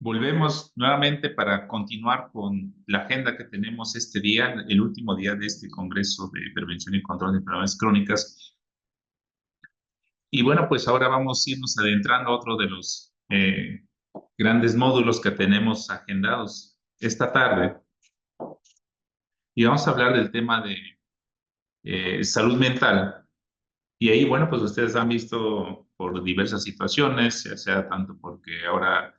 Volvemos nuevamente para continuar con la agenda que tenemos este día, el último día de este Congreso de Prevención y Control de Enfermedades Crónicas. Y bueno, pues ahora vamos a irnos adentrando a otro de los grandes módulos que tenemos agendados esta tarde. Y vamos a hablar del tema de salud mental. Y ahí, bueno, pues ustedes han visto por diversas situaciones, ya sea tanto porque ahora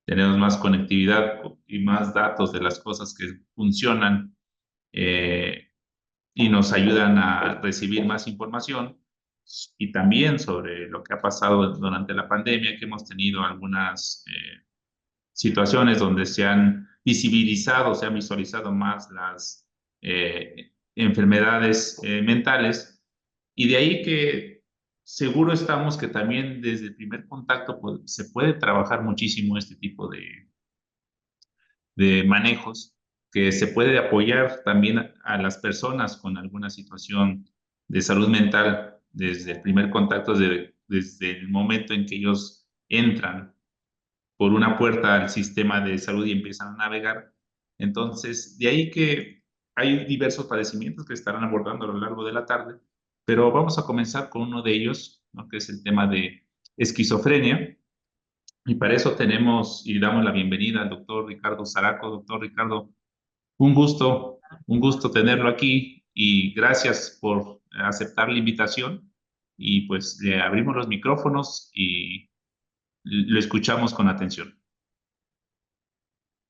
tenemos más conectividad y más datos de las cosas que funcionan eh, y nos ayudan a recibir más información y también sobre lo que ha pasado durante la pandemia, que hemos tenido algunas situaciones donde se han visibilizado, se han visualizado más las enfermedades mentales y de ahí que seguro estamos que también desde el primer contacto pues, se puede trabajar muchísimo este tipo de manejos, que se puede apoyar también a las personas con alguna situación de salud mental desde el primer contacto, desde el momento en que ellos entran por una puerta al sistema de salud y empiezan a navegar. Entonces, de ahí que hay diversos padecimientos que estarán abordando a lo largo de la tarde, pero vamos a comenzar con uno de ellos, ¿no? Que es el tema de esquizofrenia. Y para eso tenemos y damos la bienvenida al doctor Ricardo Zaraco. Doctor Ricardo, un gusto tenerlo aquí y gracias por aceptar la invitación. Y pues le abrimos los micrófonos y lo escuchamos con atención.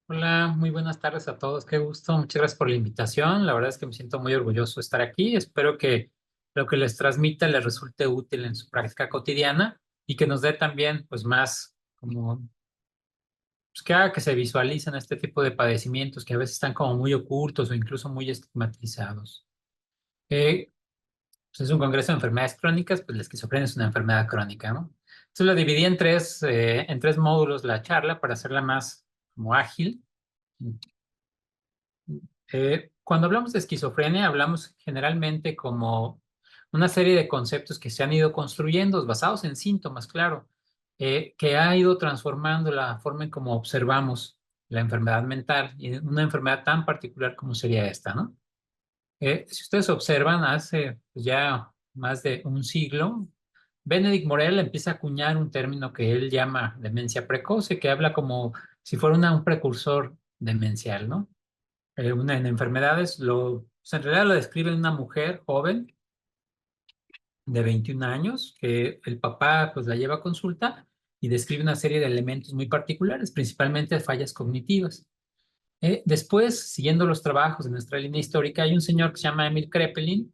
Hola, muy buenas tardes a todos. Qué gusto. Muchas gracias por la invitación. La verdad es que me siento muy orgulloso de estar aquí. Espero que lo que les transmita les resulte útil en su práctica cotidiana y que nos dé también, pues, más como, pues, que haga que se visualicen este tipo de padecimientos que a veces están como muy ocultos o incluso muy estigmatizados. Eh, pues es un congreso de enfermedades crónicas, pues la esquizofrenia es una enfermedad crónica, ¿no? Entonces lo dividí en tres módulos la charla para hacerla más como ágil. Cuando hablamos de esquizofrenia, hablamos generalmente como una serie de conceptos que se han ido construyendo, basados en síntomas, claro, que ha ido transformando la forma en cómo observamos la enfermedad mental y una enfermedad tan particular como sería esta, ¿no? Si ustedes observan, hace pues, ya más de un siglo, Benedict Morel empieza a acuñar un término que él llama demencia precoce, que habla como si fuera un precursor demencial, ¿no? En enfermedades, pues, en realidad lo describe una mujer joven de 21 años, que el papá pues la lleva a consulta y describe una serie de elementos muy particulares, principalmente fallas cognitivas. Después, siguiendo los trabajos de nuestra línea histórica, hay un señor que se llama Emil Kraepelin,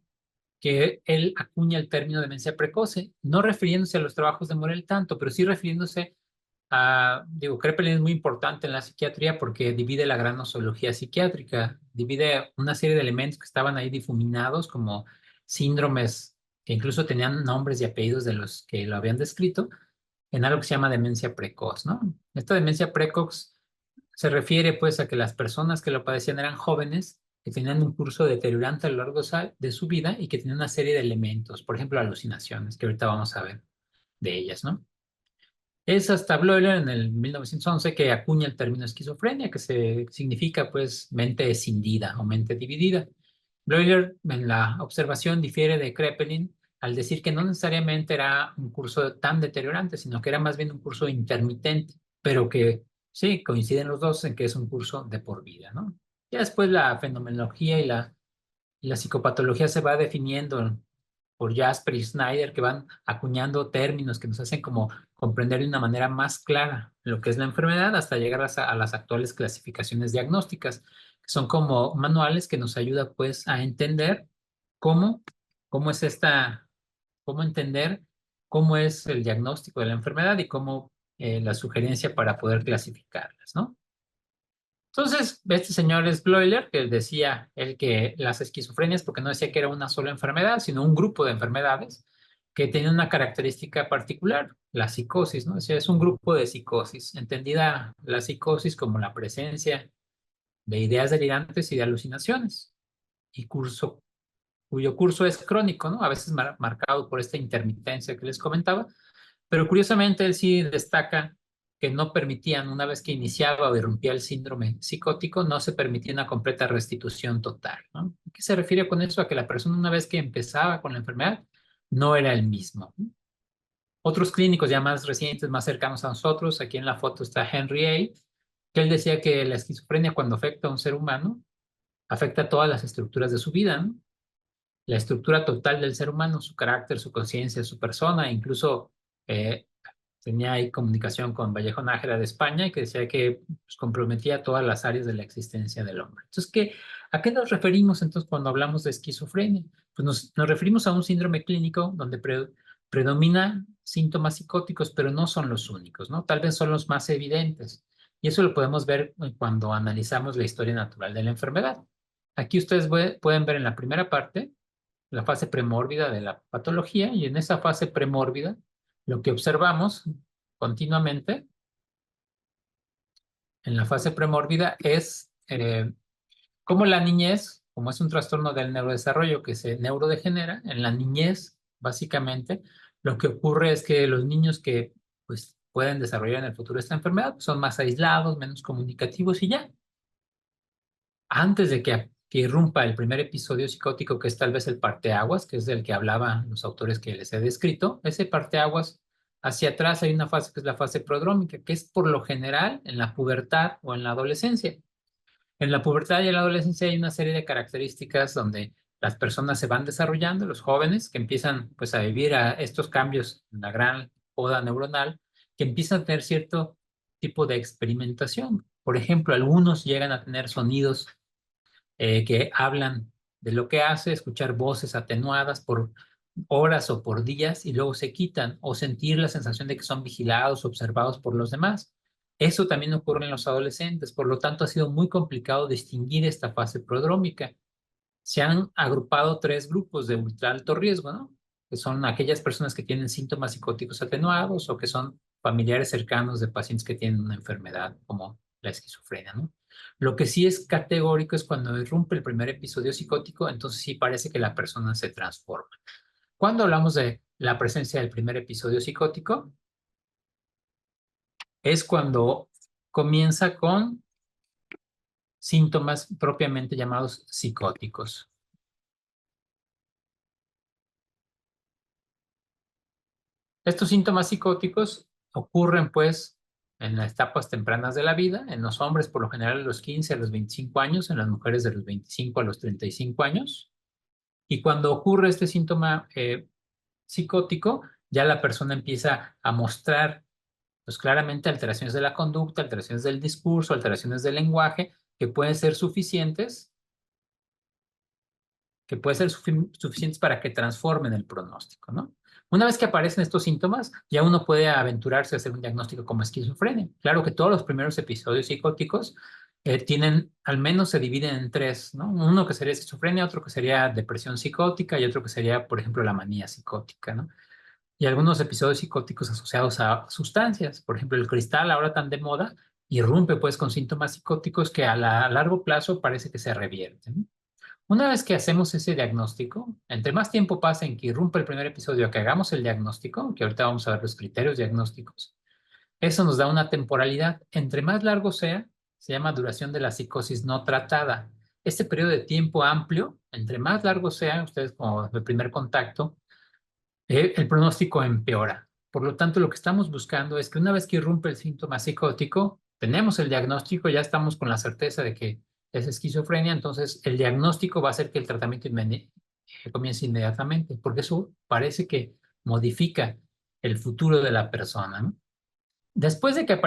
que él acuña el término demencia precoce, no refiriéndose a los trabajos de Morel tanto, pero sí refiriéndose digo, Kraepelin es muy importante en la psiquiatría porque divide la gran nosología psiquiátrica, divide una serie de elementos que estaban ahí difuminados como síndromes que incluso tenían nombres y apellidos de los que lo habían descrito en algo que se llama demencia precoz, ¿no? Esta demencia precoz se refiere pues a que las personas que lo padecían eran jóvenes que tenían un curso deteriorante a lo largo de su vida y que tenían una serie de elementos, por ejemplo, alucinaciones, que ahorita vamos a ver de ellas, ¿no? Es hasta Bleuler en el 1911 que acuña el término esquizofrenia, que significa pues mente escindida o mente dividida. Bleuler en la observación difiere de Kraepelin al decir que no necesariamente era un curso tan deteriorante, sino que era más bien un curso intermitente, pero que sí, coinciden los dos en que es un curso de por vida, ¿no? Ya después la fenomenología y la psicopatología se va definiendo por Jasper y Snyder, que van acuñando términos que nos hacen como comprender de una manera más clara lo que es la enfermedad hasta llegar a las actuales clasificaciones diagnósticas, que son como manuales que nos ayuda pues a entender cómo, cómo es cómo entender cómo es el diagnóstico de la enfermedad y cómo la sugerencia para poder clasificarlas, ¿no? Entonces, este señor es Bloiler, que decía él que las esquizofrenias, porque no decía que era una sola enfermedad, sino un grupo de enfermedades que tenían una característica particular, la psicosis, ¿no? O sea, es un grupo de psicosis, entendida la psicosis como la presencia de ideas delirantes y de alucinaciones, y cuyo curso es crónico, ¿no? A veces marcado por esta intermitencia que les comentaba, pero curiosamente él sí destaca que no permitían, una vez que iniciaba o irrumpía el síndrome psicótico, no se permitía una completa restitución total, ¿no? ¿Qué se refiere con eso? A que la persona, una vez que empezaba con la enfermedad, no era el mismo, ¿no? Otros clínicos ya más recientes, más cercanos a nosotros, aquí en la foto está Henry A., que él decía que la esquizofrenia, cuando afecta a un ser humano, afecta todas las estructuras de su vida, ¿no? La estructura total del ser humano, su carácter, su conciencia, su persona, incluso eh, tenía ahí comunicación con Vallejo Nájera de España y que decía que pues, comprometía todas las áreas de la existencia del hombre. Entonces, ¿a qué nos referimos entonces cuando hablamos de esquizofrenia? Pues nos referimos a un síndrome clínico donde predomina síntomas psicóticos, pero no son los únicos, ¿no? Tal vez son los más evidentes. Y eso lo podemos ver cuando analizamos la historia natural de la enfermedad. Aquí ustedes pueden ver en la primera parte la fase premórbida de la patología, y en esa fase premórbida lo que observamos continuamente en la fase premórbida es cómo la niñez, como es un trastorno del neurodesarrollo que se neurodegenera, en la niñez, básicamente, lo que ocurre es que los niños que pues, pueden desarrollar en el futuro esta enfermedad pues, son más aislados, menos comunicativos y ya. Antes de que irrumpa el primer episodio psicótico, que es tal vez el parteaguas, que es del que hablaban los autores que les he descrito, ese parteaguas, hacia atrás hay una fase que es la fase prodrómica, que es por lo general en la pubertad o en la adolescencia. En la pubertad y en la adolescencia hay una serie de características donde las personas se van desarrollando, los jóvenes que empiezan pues a vivir a estos cambios en la gran poda neuronal, que empiezan a tener cierto tipo de experimentación. Por ejemplo, algunos llegan a tener sonidos que hablan de lo que hace, escuchar voces atenuadas por horas o por días y luego se quitan, o sentir la sensación de que son vigilados, observados por los demás. Eso también ocurre en los adolescentes, por lo tanto ha sido muy complicado distinguir esta fase prodrómica. Se han agrupado tres grupos de ultra alto riesgo, ¿no? Que son aquellas personas que tienen síntomas psicóticos atenuados o que son familiares cercanos de pacientes que tienen una enfermedad como la esquizofrenia, ¿no? Lo que sí es categórico es cuando irrumpe el primer episodio psicótico, entonces sí parece que la persona se transforma. Cuando hablamos de la presencia del primer episodio psicótico, es cuando comienza con síntomas propiamente llamados psicóticos. Estos síntomas psicóticos ocurren pues en las etapas tempranas de la vida, en los hombres por lo general de los 15 a los 25 años, en las mujeres de los 25 a los 35 años. Y cuando ocurre este síntoma psicótico, ya la persona empieza a mostrar pues claramente alteraciones de la conducta, alteraciones del discurso, alteraciones del lenguaje, que pueden ser suficientes, para que transformen el pronóstico, ¿no? Una vez que aparecen estos síntomas, ya uno puede aventurarse a hacer un diagnóstico como esquizofrenia. Claro que todos los primeros episodios psicóticos al menos se dividen en tres, ¿no? Uno que sería esquizofrenia, otro que sería depresión psicótica y otro que sería, por ejemplo, la manía psicótica, ¿no? Y algunos episodios psicóticos asociados a sustancias. Por ejemplo, el cristal, ahora tan de moda, irrumpe pues con síntomas psicóticos que a largo plazo parece que se revierten, ¿no? Una vez que hacemos ese diagnóstico, entre más tiempo pasa en que irrumpe el primer episodio a que hagamos el diagnóstico, que ahorita vamos a ver los criterios diagnósticos, eso nos da una temporalidad. Entre más largo sea, se llama duración de la psicosis no tratada. Este periodo de tiempo amplio, entre más largo sea, ustedes como el primer contacto, el pronóstico empeora. Por lo tanto, lo que estamos buscando es que una vez que irrumpe el síntoma psicótico, tenemos el diagnóstico, ya estamos con la certeza de que es esquizofrenia, entonces el diagnóstico va a hacer que el tratamiento comience inmediatamente, porque eso parece que modifica el futuro de la persona, ¿no? Después de que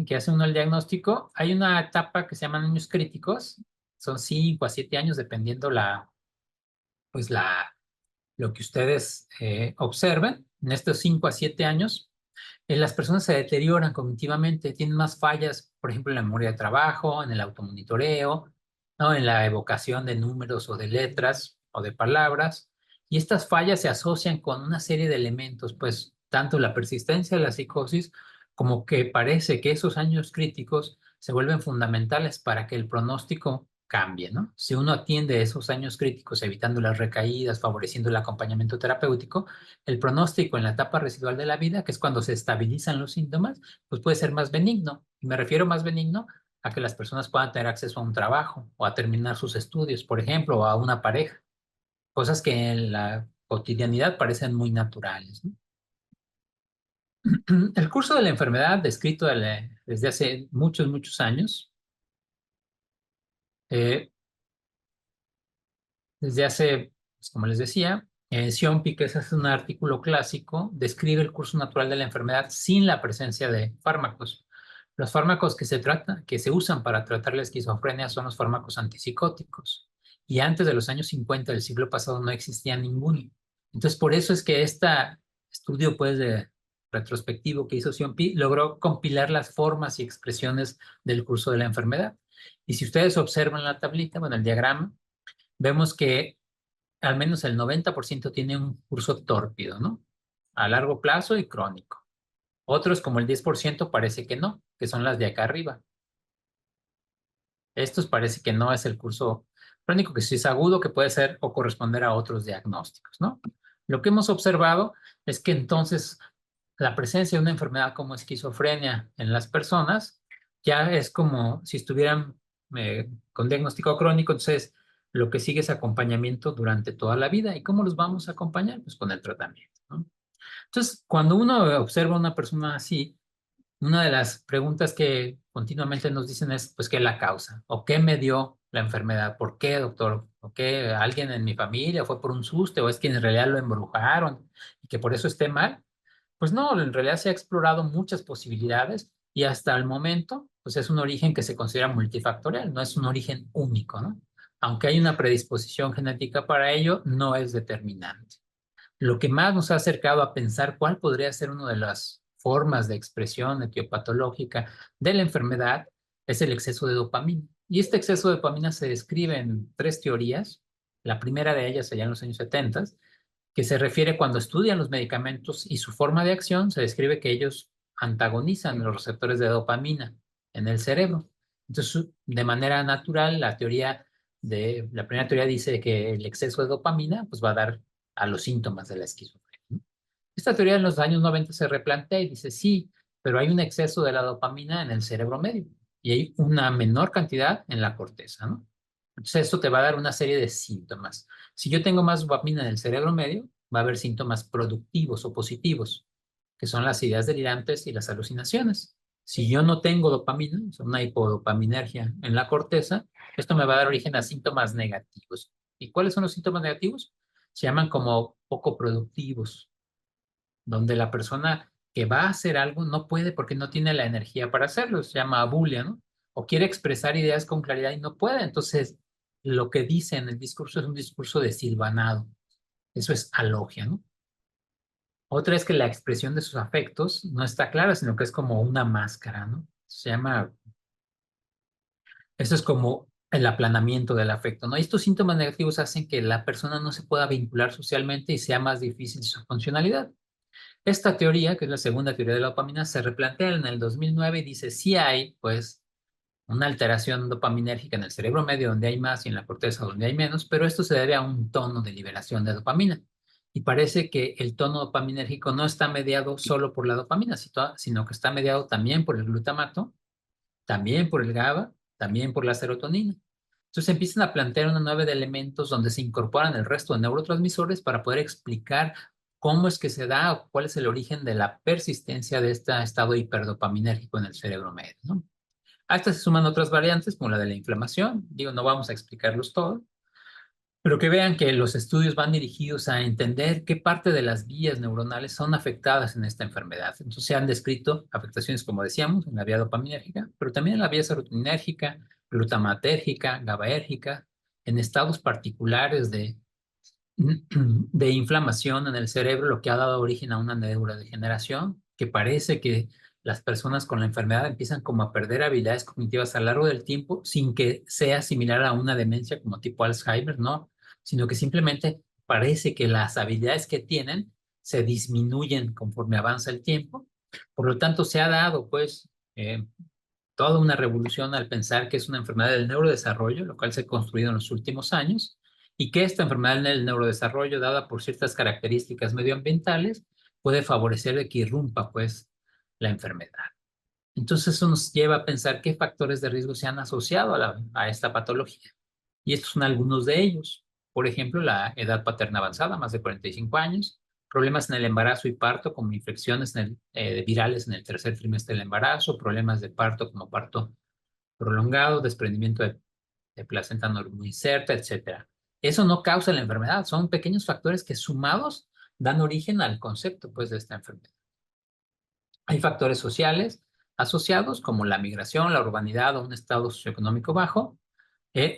que hace uno el diagnóstico, hay una etapa que se llaman años críticos, son 5 a 7 años, dependiendo pues lo que ustedes observen. En estos 5 a 7 años, las personas se deterioran cognitivamente, tienen más fallas, por ejemplo, en la memoria de trabajo, en el automonitoreo, ¿no? En la evocación de números o de letras o de palabras. Y estas fallas se asocian con una serie de elementos, pues tanto la persistencia de la psicosis como que parece que esos años críticos se vuelven fundamentales para que el pronóstico cambie, ¿no? Si uno atiende esos años críticos, evitando las recaídas, favoreciendo el acompañamiento terapéutico, el pronóstico en la etapa residual de la vida, que es cuando se estabilizan los síntomas, pues puede ser más benigno. Y me refiero más benigno a que las personas puedan tener acceso a un trabajo o a terminar sus estudios, por ejemplo, o a una pareja, cosas que en la cotidianidad parecen muy naturales, ¿no? El curso de la enfermedad, descrito desde hace muchos, muchos años, eh, desde hace, pues, como les decía, Xiompi, que ese es un artículo clásico, describe el curso natural de la enfermedad sin la presencia de fármacos. Los fármacos que se usan para tratar la esquizofrenia son los fármacos antipsicóticos. Y antes de los años 50 del siglo pasado no existía ninguno. Entonces, por eso es que este estudio, pues, retrospectivo que hizo Xiompi logró compilar las formas y expresiones del curso de la enfermedad. Y si ustedes observan la tablita, bueno, el diagrama, vemos que al menos el 90% tiene un curso tórpido, ¿no? A largo plazo y crónico. Otros, como el 10%, parece que no, que son las de acá arriba. Estos parece que no es el curso crónico, que sí es agudo, que puede ser o corresponder a otros diagnósticos, ¿no? Lo que hemos observado es que entonces la presencia de una enfermedad como esquizofrenia en las personas ya es como si estuvieran con diagnóstico crónico, entonces lo que sigue es acompañamiento durante toda la vida. ¿Y cómo los vamos a acompañar? Pues con el tratamiento, ¿no? Entonces, cuando uno observa a una persona así, una de las preguntas que continuamente nos dicen es, pues, ¿qué es la causa? ¿O qué me dio la enfermedad? ¿Por qué, doctor? ¿O qué alguien en mi familia fue por un susto? ¿O es que en realidad lo embrujaron y que por eso esté mal? Pues no, en realidad se ha explorado muchas posibilidades y hasta el momento, pues es un origen que se considera multifactorial, no es un origen único, ¿no? Aunque hay una predisposición genética para ello, no es determinante. Lo que más nos ha acercado a pensar cuál podría ser una de las formas de expresión etiopatológica de la enfermedad es el exceso de dopamina. Y este exceso de dopamina se describe en tres teorías. La primera de ellas, allá en los años 70, que se refiere cuando estudian los medicamentos y su forma de acción, se describe que ellos antagonizan los receptores de dopamina en el cerebro. Entonces, de manera natural, la primera teoría dice que el exceso de dopamina pues va a dar a los síntomas de la esquizofrenia, ¿no? Esta teoría en los años 90 se replantea y dice, sí, pero hay un exceso de la dopamina en el cerebro medio y hay una menor cantidad en la corteza, ¿no? Entonces, esto te va a dar una serie de síntomas. Si yo tengo más dopamina en el cerebro medio, va a haber síntomas productivos o positivos, que son las ideas delirantes y las alucinaciones. Si yo no tengo dopamina, o sea, una hipodopaminergia en la corteza, esto me va a dar origen a síntomas negativos. ¿Y cuáles son los síntomas negativos? Se llaman como poco productivos, donde la persona que va a hacer algo no puede porque no tiene la energía para hacerlo, se llama abulia, ¿no? O quiere expresar ideas con claridad y no puede. Entonces, lo que dice en el discurso es un discurso desilvanado. Eso es alogia, ¿no? Otra es que la expresión de sus afectos no está clara, sino que es como una máscara, ¿no? Se llama, eso es como el aplanamiento del afecto, ¿no? Y estos síntomas negativos hacen que la persona no se pueda vincular socialmente y sea más difícil su funcionalidad. Esta teoría, que es la segunda teoría de la dopamina, se replantea en el 2009 y dice, sí hay, pues, una alteración dopaminérgica en el cerebro medio donde hay más y en la corteza donde hay menos, pero esto se debe a un tono de liberación de dopamina. Y parece que el tono dopaminérgico no está mediado solo por la dopamina, sino que está mediado también por el glutamato, también por el GABA, también por la serotonina. Entonces empiezan a plantear una nueva de elementos donde se incorporan el resto de neurotransmisores para poder explicar cómo es que se da o cuál es el origen de la persistencia de este estado hiperdopaminérgico en el cerebro medio, ¿no? A estas se suman otras variantes como la de la inflamación. Digo, no vamos a explicarlos todos, pero que vean que los estudios van dirigidos a entender qué parte de las vías neuronales son afectadas en esta enfermedad. Entonces se han descrito afectaciones, como decíamos, en la vía dopaminérgica, pero también en la vía serotoninérgica, glutamatérgica, GABAérgica, en estados particulares de inflamación en el cerebro, lo que ha dado origen a una neurodegeneración, que parece que las personas con la enfermedad empiezan como a perder habilidades cognitivas a lo largo del tiempo sin que sea similar a una demencia como tipo Alzheimer, ¿no? Sino que simplemente parece que las habilidades que tienen se disminuyen conforme avanza el tiempo. Por lo tanto, se ha dado, pues, toda una revolución al pensar que es una enfermedad del neurodesarrollo, lo cual se ha construido en los últimos años, y que esta enfermedad del neurodesarrollo, dada por ciertas características medioambientales, puede favorecer de que irrumpa, pues, la enfermedad. Entonces, eso nos lleva a pensar qué factores de riesgo se han asociado a esta patología. Y estos son algunos de ellos. Por ejemplo, la edad paterna avanzada, más de 45 años, problemas en el embarazo y parto, como infecciones virales en el tercer trimestre del embarazo, problemas de parto como parto prolongado, desprendimiento de placenta no inserta, etcétera. Eso no causa la enfermedad, son pequeños factores que sumados dan origen al concepto, pues, de esta enfermedad. Hay factores sociales asociados como la migración, la urbanidad o un estado socioeconómico bajo.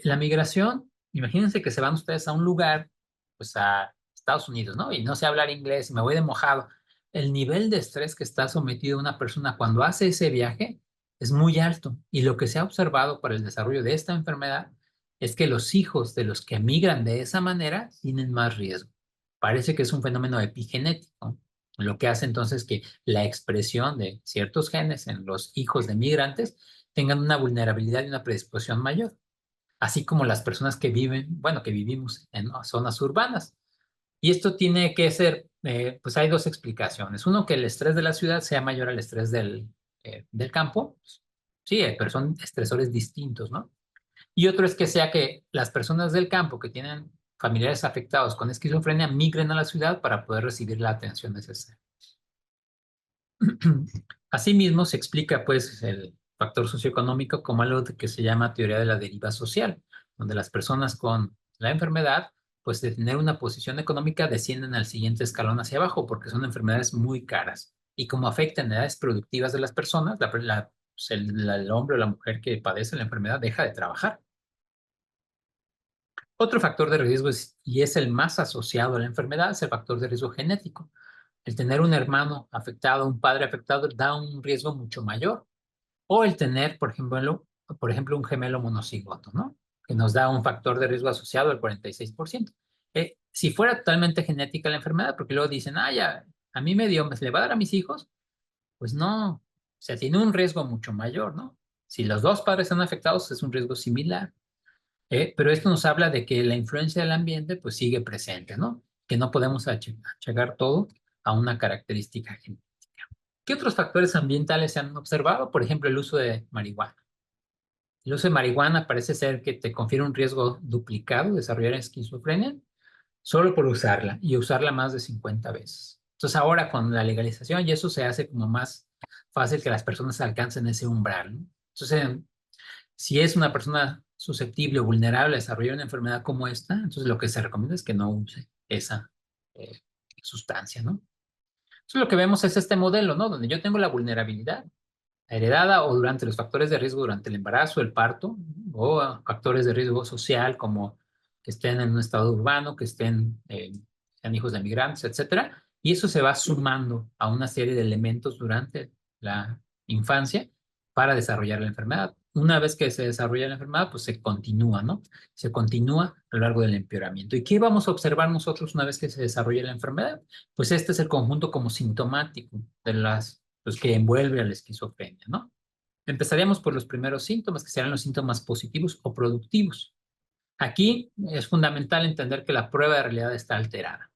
La migración, imagínense que se van ustedes a un lugar, pues a Estados Unidos, ¿no? Y no sé hablar inglés y me voy de mojado. El nivel de estrés que está sometido una persona cuando hace ese viaje es muy alto. Y lo que se ha observado para el desarrollo de esta enfermedad es que los hijos de los que migran de esa manera tienen más riesgo. Parece que es un fenómeno epigenético, lo que hace entonces que la expresión de ciertos genes en los hijos de migrantes tengan una vulnerabilidad y una predisposición mayor, así como las personas que viven, bueno, que vivimos en zonas urbanas. Y esto tiene que ser, pues hay dos explicaciones. Uno, que el estrés de la ciudad sea mayor al estrés del campo. Sí, pero son estresores distintos, ¿no? Y otro es que sea que las personas del campo que tienen familiares afectados con esquizofrenia migren a la ciudad para poder recibir la atención necesaria. Asimismo, se explica pues el factor socioeconómico como algo que se llama teoría de la deriva social, donde las personas con la enfermedad, pues de tener una posición económica, descienden al siguiente escalón hacia abajo, porque son enfermedades muy caras. Y como afectan edades productivas de las personas, pues, el hombre o la mujer que padece la enfermedad deja de trabajar. Otro factor de riesgo y es el más asociado a la enfermedad, es el factor de riesgo genético. El tener un hermano afectado, un padre afectado, da un riesgo mucho mayor. O el tener, por ejemplo, un gemelo monocigoto, ¿no? Que nos da un factor de riesgo asociado al 46%. Si fuera totalmente genética la enfermedad, porque luego dicen, ya, a mí me dio, ¿me le va a dar a mis hijos? Pues no, o sea, tiene un riesgo mucho mayor, ¿no? Si los dos padres están afectados, es un riesgo similar. Pero esto nos habla de que la influencia del ambiente, pues, sigue presente, ¿no? Que no podemos achacar todo a una característica genética. ¿Qué otros factores ambientales se han observado? Por ejemplo, el uso de marihuana. El uso de marihuana parece ser que te confiere un riesgo duplicado de desarrollar esquizofrenia solo por usarla y usarla más de 50 veces. Entonces ahora con la legalización y eso se hace como más fácil que las personas alcancen ese umbral, ¿no? Entonces, si es una persona susceptible o vulnerable a desarrollar una enfermedad como esta, entonces lo que se recomienda es que no use esa sustancia, ¿no? Entonces lo que vemos es este modelo, ¿no? Donde yo tengo la vulnerabilidad heredada o durante los factores de riesgo durante el embarazo, el parto, o factores de riesgo social como que estén en un estado urbano, que sean hijos de migrantes, etcétera. Y eso se va sumando a una serie de elementos durante la infancia para desarrollar la enfermedad. Una vez que se desarrolla la enfermedad, pues se continúa, ¿no? Se continúa a lo largo del empeoramiento. ¿Y qué vamos a observar nosotros una vez que se desarrolla la enfermedad? Pues este es el conjunto como sintomático de las pues, que envuelve a la esquizofrenia, ¿no? Empezaríamos por los primeros síntomas, que serán los síntomas positivos o productivos. Aquí es fundamental entender que la prueba de realidad está alterada.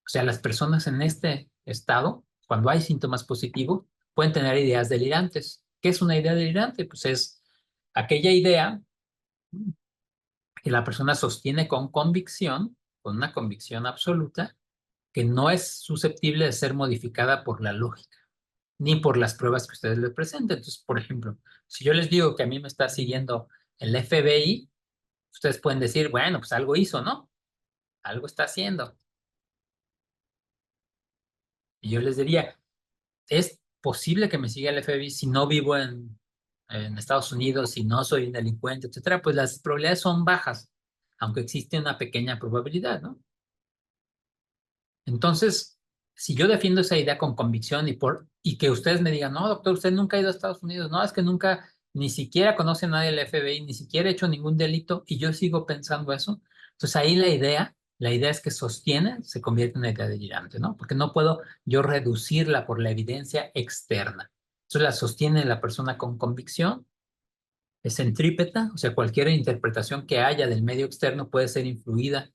O sea, las personas en este estado, cuando hay síntomas positivos, pueden tener ideas delirantes. ¿Qué es una idea delirante? Pues es aquella idea que la persona sostiene con convicción, con una convicción absoluta, que no es susceptible de ser modificada por la lógica ni por las pruebas que ustedes les presenten. Entonces, por ejemplo, si yo les digo que a mí me está siguiendo el FBI, ustedes pueden decir, bueno, pues algo hizo, ¿no? Algo está haciendo. Y yo les diría, ¿es posible que me siga el FBI si no vivo en Estados Unidos, si no soy un delincuente, etcétera? Pues las probabilidades son bajas, aunque existe una pequeña probabilidad, ¿no? Entonces, si yo defiendo esa idea con convicción y que ustedes me digan, no, doctor, usted nunca ha ido a Estados Unidos, no, es que nunca, ni siquiera conoce a nadie del FBI, ni siquiera he hecho ningún delito, y yo sigo pensando eso, entonces ahí la idea es que sostiene, se convierte en una idea delirante, ¿no? Porque no puedo yo reducirla por la evidencia externa. Entonces la sostiene la persona con convicción centrípeta, o sea, cualquier interpretación que haya del medio externo puede ser influida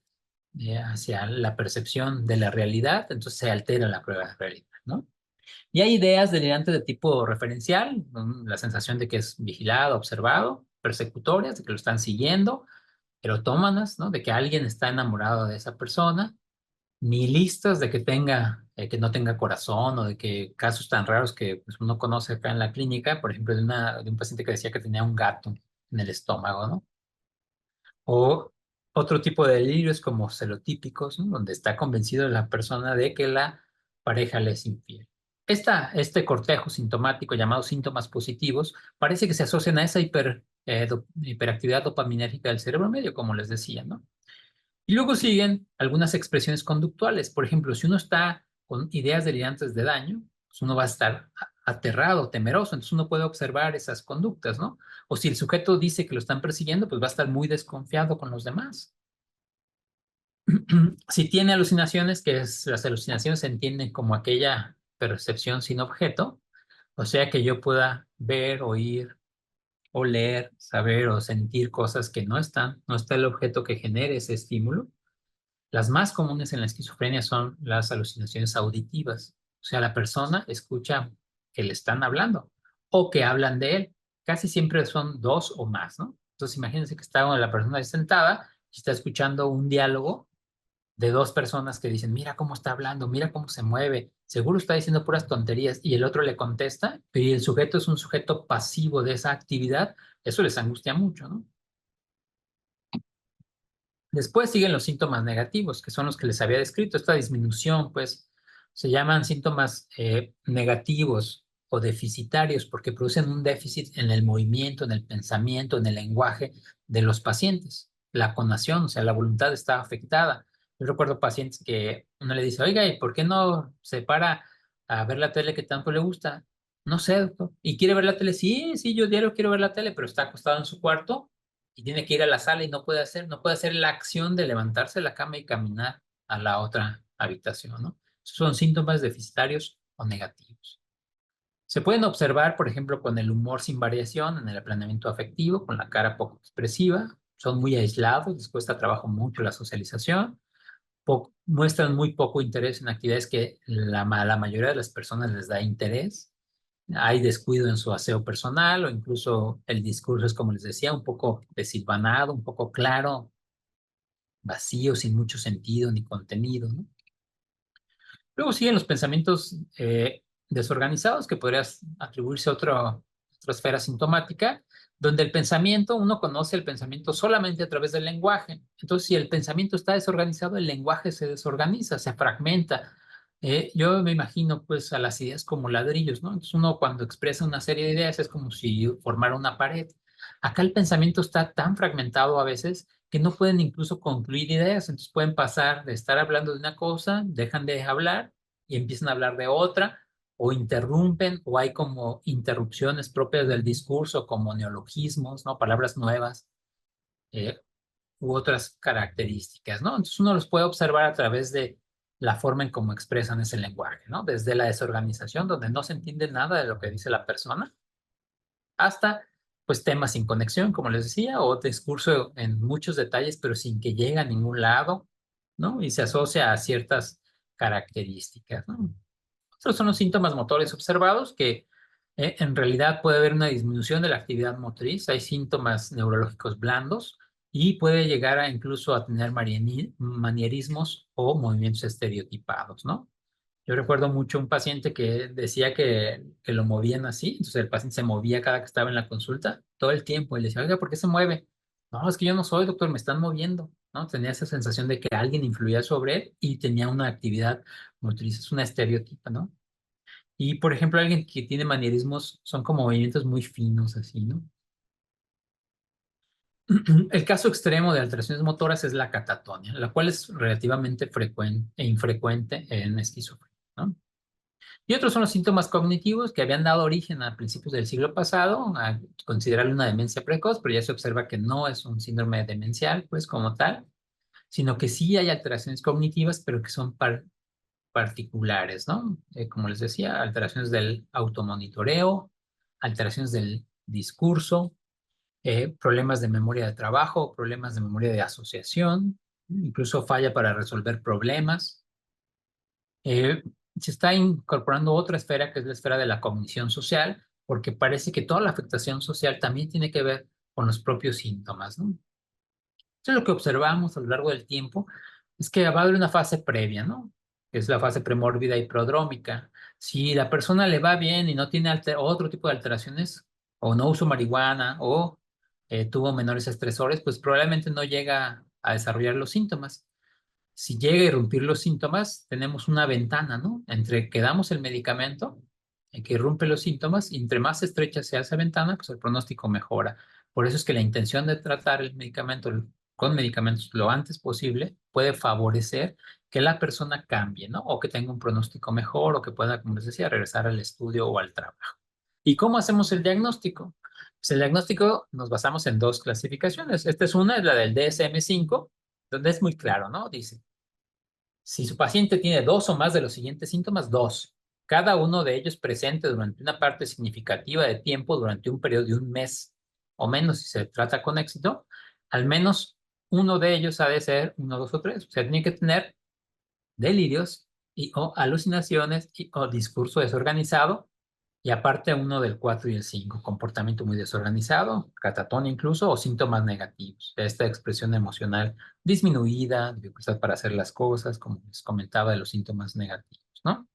hacia la percepción de la realidad, entonces se altera la prueba de realidad, ¿no? Y hay ideas delirantes de tipo referencial, la sensación de que es vigilado, observado, persecutorias, de que lo están siguiendo, erotómanas, ¿no? De que alguien está enamorado de esa persona, nihilistas, de que que no tenga corazón, o de que casos tan raros que pues, uno conoce acá en la clínica, por ejemplo, de un paciente que decía que tenía un gato en el estómago, ¿no? O otro tipo de delirios como celotípicos, ¿no? Donde está convencido la persona de que la pareja le es infiel. Este cortejo sintomático llamado síntomas positivos parece que se asocian a esa hiperactividad dopaminérgica del cerebro medio, como les decía, ¿no? Y luego siguen algunas expresiones conductuales. Por ejemplo, si uno está con ideas delirantes de daño, pues uno va a estar aterrado, temeroso, entonces uno puede observar esas conductas, ¿no? O si el sujeto dice que lo están persiguiendo, pues va a estar muy desconfiado con los demás. Si tiene alucinaciones, las alucinaciones se entienden como aquella percepción sin objeto, o sea que yo pueda ver, oír, oler, saber o sentir cosas que no está el objeto que genere ese estímulo. Las más comunes en la esquizofrenia son las alucinaciones auditivas, o sea, la persona escucha que le están hablando o que hablan de él. Casi siempre son dos o más, ¿no? Entonces, imagínense que está la persona ahí sentada y está escuchando un diálogo de dos personas que dicen, mira cómo está hablando, mira cómo se mueve, seguro está diciendo puras tonterías, y el otro le contesta, y el sujeto es un sujeto pasivo de esa actividad, eso les angustia mucho, ¿no? Después siguen los síntomas negativos, que son los que les había descrito. Esta disminución, pues, se llaman síntomas negativos o deficitarios porque producen un déficit en el movimiento, en el pensamiento, en el lenguaje de los pacientes. La conación, o sea, la voluntad está afectada. Yo recuerdo pacientes que uno le dice, oiga, ¿y por qué no se para a ver la tele que tanto le gusta? No sé, doctor. ¿Y quiere ver la tele? Sí, sí, yo diario quiero ver la tele, pero está acostado en su cuarto y tiene que ir a la sala y no puede hacer la acción de levantarse de la cama y caminar a la otra habitación, ¿no? Esos son síntomas deficitarios o negativos. Se pueden observar, por ejemplo, con el humor sin variación en el planeamiento afectivo, con la cara poco expresiva, son muy aislados, les cuesta trabajo mucho la socialización, muestran muy poco interés en actividades que la mayoría de las personas les da interés. Hay descuido en su aseo personal o incluso el discurso es, como les decía, un poco desilvanado, un poco claro, vacío, sin mucho sentido ni contenido, ¿no? Luego siguen los pensamientos desorganizados, que podrías atribuirse a otra esfera sintomática, donde el pensamiento, uno conoce el pensamiento solamente a través del lenguaje. Entonces, si el pensamiento está desorganizado, el lenguaje se desorganiza, se fragmenta. Yo me imagino pues a las ideas como ladrillos, ¿no? Entonces uno cuando expresa una serie de ideas es como si formara una pared. Acá el pensamiento está tan fragmentado a veces que no pueden incluso concluir ideas, entonces pueden pasar de estar hablando de una cosa, dejan de hablar y empiezan a hablar de otra, o interrumpen, o hay como interrupciones propias del discurso, como neologismos, ¿no? Palabras nuevas, eh, u otras características, ¿no? Entonces uno los puede observar a través de la forma en cómo expresan ese lenguaje, ¿no? Desde la desorganización, donde no se entiende nada de lo que dice la persona, hasta pues temas sin conexión, como les decía, o discurso en muchos detalles, pero sin que llegue a ningún lado, ¿no? Y se asocia a ciertas características, ¿no? Otros son los síntomas motores observados, que en realidad puede haber una disminución de la actividad motriz, hay síntomas neurológicos blandos y puede llegar a incluso a tener manierismos o movimientos estereotipados, ¿no? Yo recuerdo mucho un paciente que decía que lo movían así, entonces el paciente se movía cada que estaba en la consulta todo el tiempo y le decía, oiga, ¿por qué se mueve? No, es que yo no soy doctor, me están moviendo, ¿no? Tenía esa sensación de que alguien influía sobre él y tenía una actividad motriz, es una estereotipa, ¿no? Y por ejemplo, alguien que tiene manierismos son como movimientos muy finos, así, ¿no? El caso extremo de alteraciones motoras es la catatonia, la cual es relativamente frecuente e infrecuente en esquizofrenia, ¿no? Y otros son los síntomas cognitivos que habían dado origen a principios del siglo pasado a considerarlo una demencia precoz, pero ya se observa que no es un síndrome demencial, pues como tal, sino que sí hay alteraciones cognitivas, pero que son particulares, ¿no? Como les decía, alteraciones del automonitoreo, alteraciones del discurso, problemas de memoria de trabajo, problemas de memoria de asociación, incluso falla para resolver problemas. Se está incorporando otra esfera que es la esfera de la cognición social, porque parece que toda la afectación social también tiene que ver con los propios síntomas, ¿no? Entonces, lo que observamos a lo largo del tiempo es que va a haber una fase previa, ¿no? Que es la fase premórbida y prodrómica. Si la persona le va bien y no tiene otro tipo de alteraciones, o no usó marihuana, o tuvo menores estresores, pues probablemente no llega a desarrollar los síntomas. Si llega a irrumpir los síntomas, tenemos una ventana, ¿no? Entre que damos el medicamento, en que irrumpe los síntomas, y entre más estrecha sea esa ventana, pues el pronóstico mejora. Por eso es que la intención de tratar el medicamento con medicamentos lo antes posible puede favorecer que la persona cambie, ¿no? O que tenga un pronóstico mejor o que pueda, como les decía, regresar al estudio o al trabajo. ¿Y cómo hacemos el diagnóstico? Pues el diagnóstico nos basamos en dos clasificaciones. Esta es una, es la del DSM-5, donde es muy claro, ¿no? Dice, si su paciente tiene dos o más de los siguientes síntomas, dos, cada uno de ellos presente durante una parte significativa de tiempo durante un periodo de un mes o menos, si se trata con éxito, al menos uno de ellos ha de ser uno, dos o tres. O sea, tiene que tener delirios o alucinaciones o discurso desorganizado, y aparte uno del 4 y el 5, comportamiento muy desorganizado, catatonia incluso, o síntomas negativos, esta expresión emocional disminuida, dificultad para hacer las cosas, como les comentaba de los síntomas negativos, ¿no?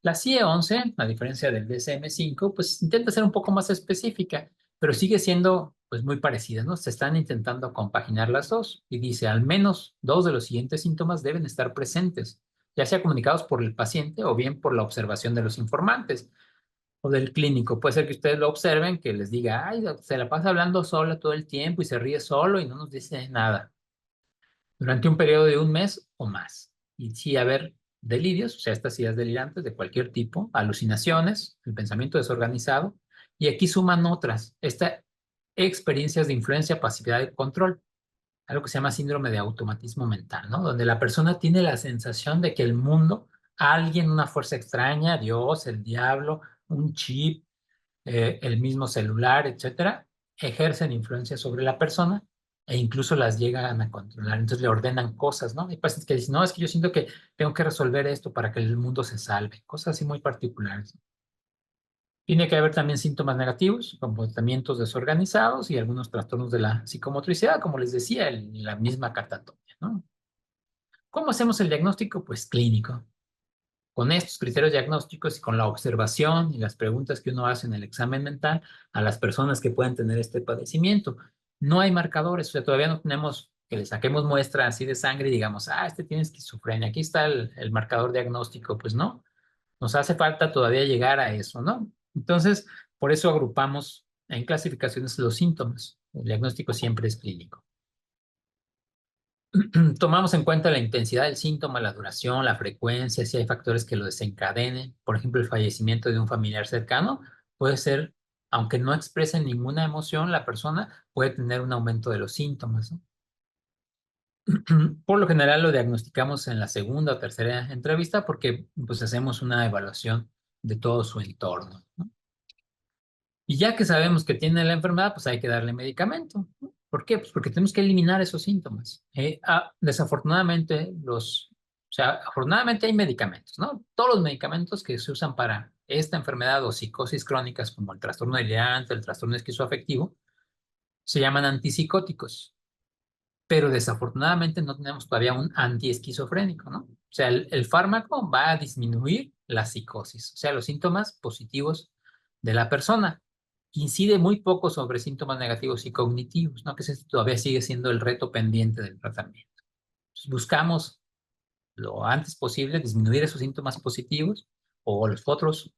La CIE-11, a diferencia del DSM-5, pues intenta ser un poco más específica, pero sigue siendo pues muy parecida, ¿no? Se están intentando compaginar las dos y dice, al menos dos de los siguientes síntomas deben estar presentes, ya sea comunicados por el paciente o bien por la observación de los informantes o del clínico. Puede ser que ustedes lo observen, que les diga, ay, se la pasa hablando sola todo el tiempo y se ríe solo y no nos dice nada durante un periodo de un mes o más. Y sí haber delirios, o sea, estas ideas delirantes de cualquier tipo, alucinaciones, el pensamiento desorganizado, y aquí suman otras, estas experiencias de influencia, pasividad y control, algo que se llama síndrome de automatismo mental, ¿no? Donde la persona tiene la sensación de que el mundo, alguien, una fuerza extraña, Dios, el diablo, un chip, el mismo celular, etcétera, ejercen influencia sobre la persona e incluso las llegan a controlar. Entonces le ordenan cosas, ¿no? Hay pacientes que dicen, no, es que yo siento que tengo que resolver esto para que el mundo se salve, cosas así muy particulares. Tiene que haber también síntomas negativos, comportamientos desorganizados y algunos trastornos de la psicomotricidad, como les decía, la misma catatonia, ¿no? ¿Cómo hacemos el diagnóstico? Pues clínico. Con estos criterios diagnósticos y con la observación y las preguntas que uno hace en el examen mental a las personas que pueden tener este padecimiento. No hay marcadores, o sea, todavía no tenemos que le saquemos muestra así de sangre y digamos, ah, este tiene esquizofrenia, aquí está el marcador diagnóstico. Pues no, nos hace falta todavía llegar a eso, ¿no? Entonces, por eso agrupamos en clasificaciones los síntomas. El diagnóstico siempre es clínico. Tomamos en cuenta la intensidad del síntoma, la duración, la frecuencia, si hay factores que lo desencadenen. Por ejemplo, el fallecimiento de un familiar cercano puede ser, aunque no exprese ninguna emoción, la persona puede tener un aumento de los síntomas, ¿no? Por lo general lo diagnosticamos en la segunda o tercera entrevista porque pues hacemos una evaluación de todo su entorno, ¿no? Y ya que sabemos que tiene la enfermedad, pues hay que darle medicamento, ¿no? ¿Por qué? Pues porque tenemos que eliminar esos síntomas. Desafortunadamente, o sea, afortunadamente hay medicamentos, ¿no? Todos los medicamentos que se usan para esta enfermedad o psicosis crónicas, como el trastorno delirante, el trastorno esquizoafectivo, se llaman antipsicóticos, pero desafortunadamente no tenemos todavía un antiesquizofrénico, ¿no? O sea, el fármaco va a disminuir la psicosis, o sea, los síntomas positivos de la persona. Incide muy poco sobre síntomas negativos y cognitivos, ¿no? Que ese todavía sigue siendo el reto pendiente del tratamiento. Entonces, buscamos lo antes posible disminuir esos síntomas positivos o los otros,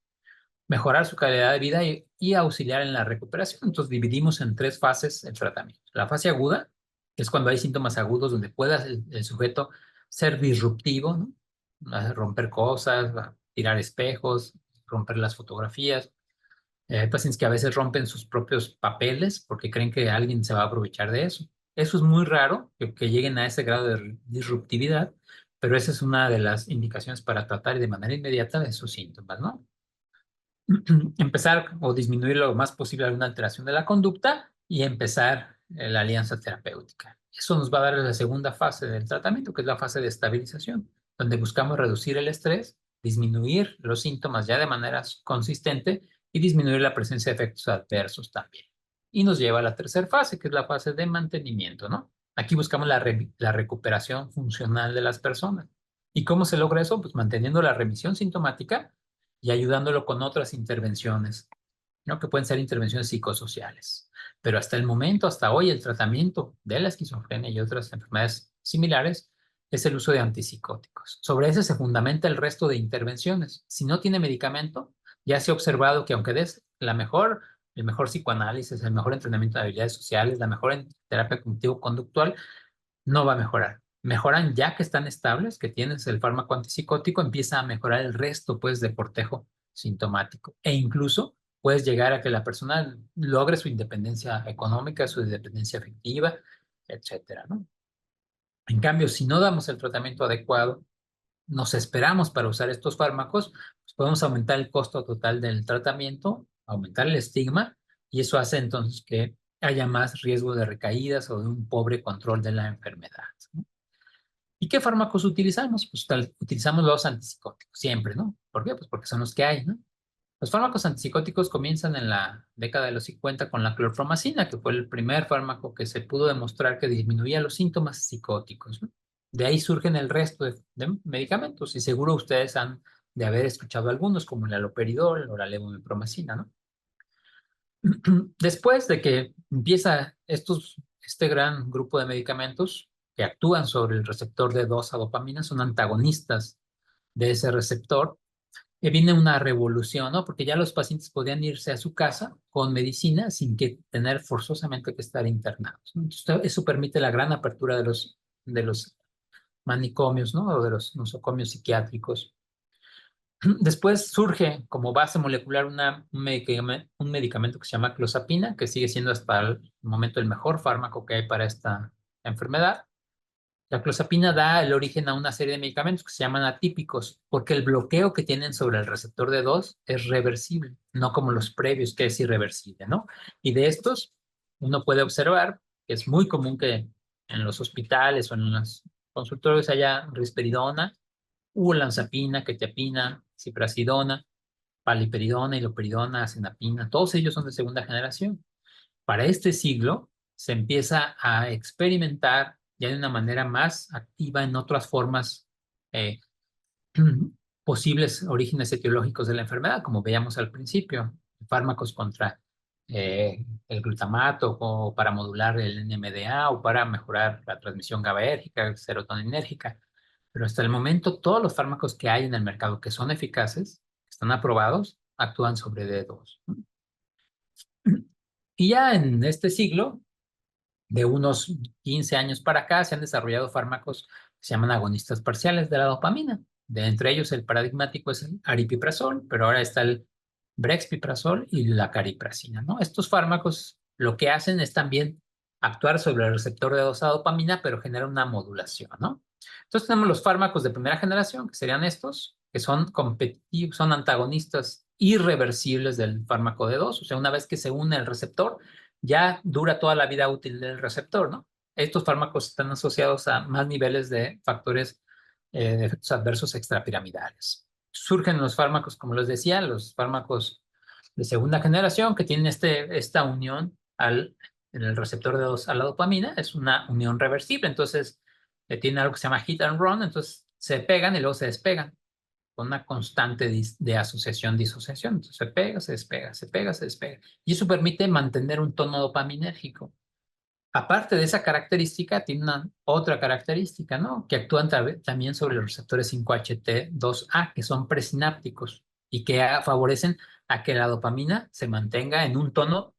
mejorar su calidad de vida y auxiliar en la recuperación. Entonces, dividimos en tres fases el tratamiento. La fase aguda, que es cuando hay síntomas agudos donde pueda el sujeto ser disruptivo, ¿no? Romper cosas, tirar espejos, romper las fotografías. Hay pacientes que a veces rompen sus propios papeles porque creen que alguien se va a aprovechar de eso. Eso es muy raro, que lleguen a ese grado de disruptividad, pero esa es una de las indicaciones para tratar de manera inmediata de sus síntomas, ¿no? Empezar o disminuir lo más posible alguna alteración de la conducta y empezar la alianza terapéutica. Eso nos va a dar la segunda fase del tratamiento, que es la fase de estabilización, donde buscamos reducir el estrés, disminuir los síntomas ya de manera consistente y disminuir la presencia de efectos adversos también. Y nos lleva a la tercera fase, que es la fase de mantenimiento, ¿no? Aquí buscamos la recuperación funcional de las personas. ¿Y cómo se logra eso? Pues manteniendo la remisión sintomática y ayudándolo con otras intervenciones, ¿no? Que pueden ser intervenciones psicosociales. Pero hasta el momento, hasta hoy, el tratamiento de la esquizofrenia y otras enfermedades similares es el uso de antipsicóticos. Sobre ese se fundamenta el resto de intervenciones. Si no tiene medicamento, ya se ha observado que aunque des el mejor psicoanálisis, el mejor entrenamiento de habilidades sociales, la mejor terapia cognitivo-conductual, no va a mejorar. Mejoran ya que están estables, que tienes el fármaco antipsicótico, empieza a mejorar el resto, pues, de cortejo sintomático. E incluso puedes llegar a que la persona logre su independencia económica, su independencia afectiva, etcétera, ¿no? En cambio, si no damos el tratamiento adecuado, nos esperamos para usar estos fármacos, pues podemos aumentar el costo total del tratamiento, aumentar el estigma, y eso hace entonces que haya más riesgo de recaídas o de un pobre control de la enfermedad, ¿no? ¿Y qué fármacos utilizamos? Pues utilizamos los antipsicóticos, siempre, ¿no? ¿Por qué? Pues porque son los que hay, ¿no? Los fármacos antipsicóticos comienzan en la década de los 50 con la clorpromacina, que fue el primer fármaco que se pudo demostrar que disminuía los síntomas psicóticos, ¿no? De ahí surgen el resto de medicamentos, y seguro ustedes han de haber escuchado algunos, como el haloperidol o la levomepromacina, ¿no? Después de que empieza este gran grupo de medicamentos que actúan sobre el receptor de 2-dopamina, son antagonistas de ese receptor, viene una revolución, ¿no? Porque ya los pacientes podían irse a su casa con medicina sin que tener forzosamente que estar internados, ¿no? Entonces, eso permite la gran apertura de los manicomios, ¿no? O de los nosocomios psiquiátricos. Después surge como base molecular un medicamento que se llama clozapina, que sigue siendo hasta el momento el mejor fármaco que hay para esta enfermedad. La clozapina da el origen a una serie de medicamentos que se llaman atípicos, porque el bloqueo que tienen sobre el receptor de 2 es reversible, no como los previos, que es irreversible, ¿no? Y de estos, uno puede observar que es muy común que en los hospitales o en los consultorios haya risperidona, olanzapina, quetiapina, ciprasidona, paliperidona, iloperidona, acenapina, todos ellos son de segunda generación. Para este siglo se empieza a experimentar ya de una manera más activa en otras formas eh, posibles orígenes etiológicos de la enfermedad, como veíamos al principio, fármacos contra el glutamato o para modular el NMDA o para mejorar la transmisión GABAérgica, serotoninérgica. Pero hasta el momento todos los fármacos que hay en el mercado que son eficaces, que están aprobados, actúan sobre D2. Y ya en este siglo, de unos 15 años para acá, se han desarrollado fármacos que se llaman agonistas parciales de la dopamina. De entre ellos, el paradigmático es el aripiprazol, pero ahora está el brexpiprazol y la cariprazina, ¿no? Estos fármacos lo que hacen es también actuar sobre el receptor de 2-dopamina, pero generan una modulación, ¿no? Entonces tenemos los fármacos de primera generación, que serían estos, que son competitivos, son antagonistas irreversibles del fármaco de 2, o sea, una vez que se une el receptor, ya dura toda la vida útil del receptor, ¿no? Estos fármacos están asociados a más niveles de factores de efectos adversos extrapiramidales. Surgen los fármacos, como les decía, los fármacos de segunda generación que tienen esta unión en el receptor de 2 a la dopamina, es una unión reversible, entonces tiene algo que se llama hit and run, entonces se pegan y luego se despegan con una constante de asociación-disociación. Entonces se pega, se despega, se pega, se despega. Y eso permite mantener un tono dopaminérgico. Aparte de esa característica, tiene una otra característica, ¿no? Que actúan también sobre los receptores 5-HT2A, que son presinápticos y que favorecen a que la dopamina se mantenga en un tono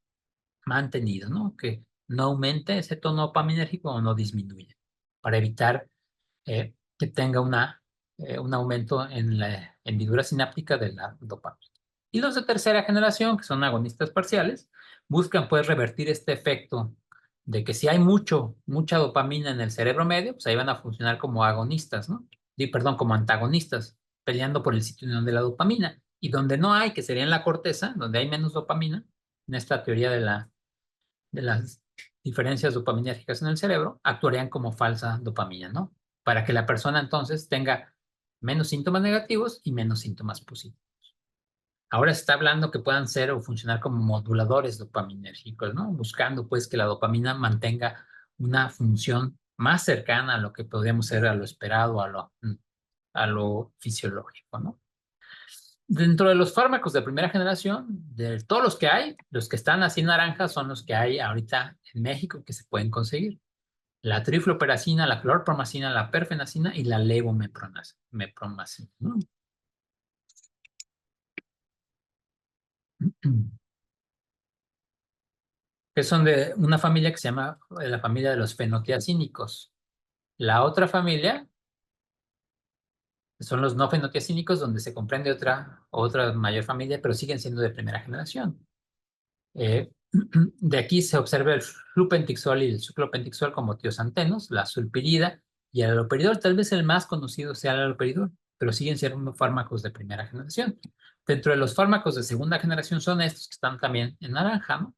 mantenido, ¿no? Que no aumente ese tono dopaminérgico o no disminuya, para evitar que tenga un aumento en la hendidura sináptica de la dopamina. Y los de tercera generación, que son agonistas parciales, buscan pues revertir este efecto de que si hay mucha dopamina en el cerebro medio, pues ahí van a funcionar como agonistas, ¿no? Perdón, como antagonistas, peleando por el sitio de la dopamina. Y donde no hay, que sería en la corteza, donde hay menos dopamina, en esta teoría de las diferencias dopaminérgicas en el cerebro, actuarían como falsa dopamina, ¿no? Para que la persona entonces tenga menos síntomas negativos y menos síntomas positivos. Ahora se está hablando que puedan ser o funcionar como moduladores dopaminérgicos, ¿no? Buscando pues que la dopamina mantenga una función más cercana a lo que podríamos ser a lo esperado, a lo fisiológico, ¿no? Dentro de los fármacos de primera generación, de todos los que hay, los que están así naranjas son los que hay ahorita en México que se pueden conseguir. La trifluoperacina, la clorpromacina, la perfenacina y la levomepromacina, ¿no? Que son de una familia que se llama la familia de los fenotiazínicos. La otra familia son los no fenotiazínicos, donde se comprende otra mayor familia, pero siguen siendo de primera generación. De aquí se observa el flupentixol y el ciclopentixol como tiosantenos, la sulpirida y el haloperidol. Tal vez el más conocido sea el haloperidol, pero siguen siendo fármacos de primera generación. Dentro de los fármacos de segunda generación son estos que están también en naranja, ¿no?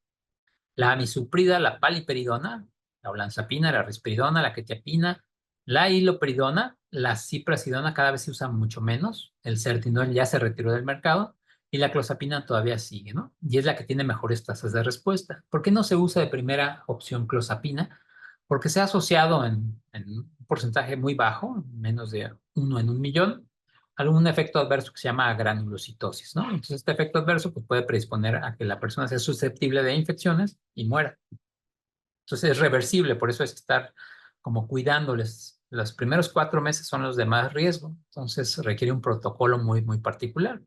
La amisuprida, la paliperidona, la olanzapina, la risperidona, la quetiapina, la iloperidona, la ciprasidona cada vez se usa mucho menos, el certinol ya se retiró del mercado y la clozapina todavía sigue, ¿no? Y es la que tiene mejores tasas de respuesta. ¿Por qué no se usa de primera opción clozapina? Porque se ha asociado en un porcentaje muy bajo, menos de 1 en 1 millón, algún efecto adverso que se llama granulocitosis, ¿no? Entonces, este efecto adverso pues, puede predisponer a que la persona sea susceptible de infecciones y muera. Entonces, es reversible, por eso es estar como cuidándoles. Los primeros 4 meses son los de más riesgo, entonces requiere un protocolo muy, muy particular.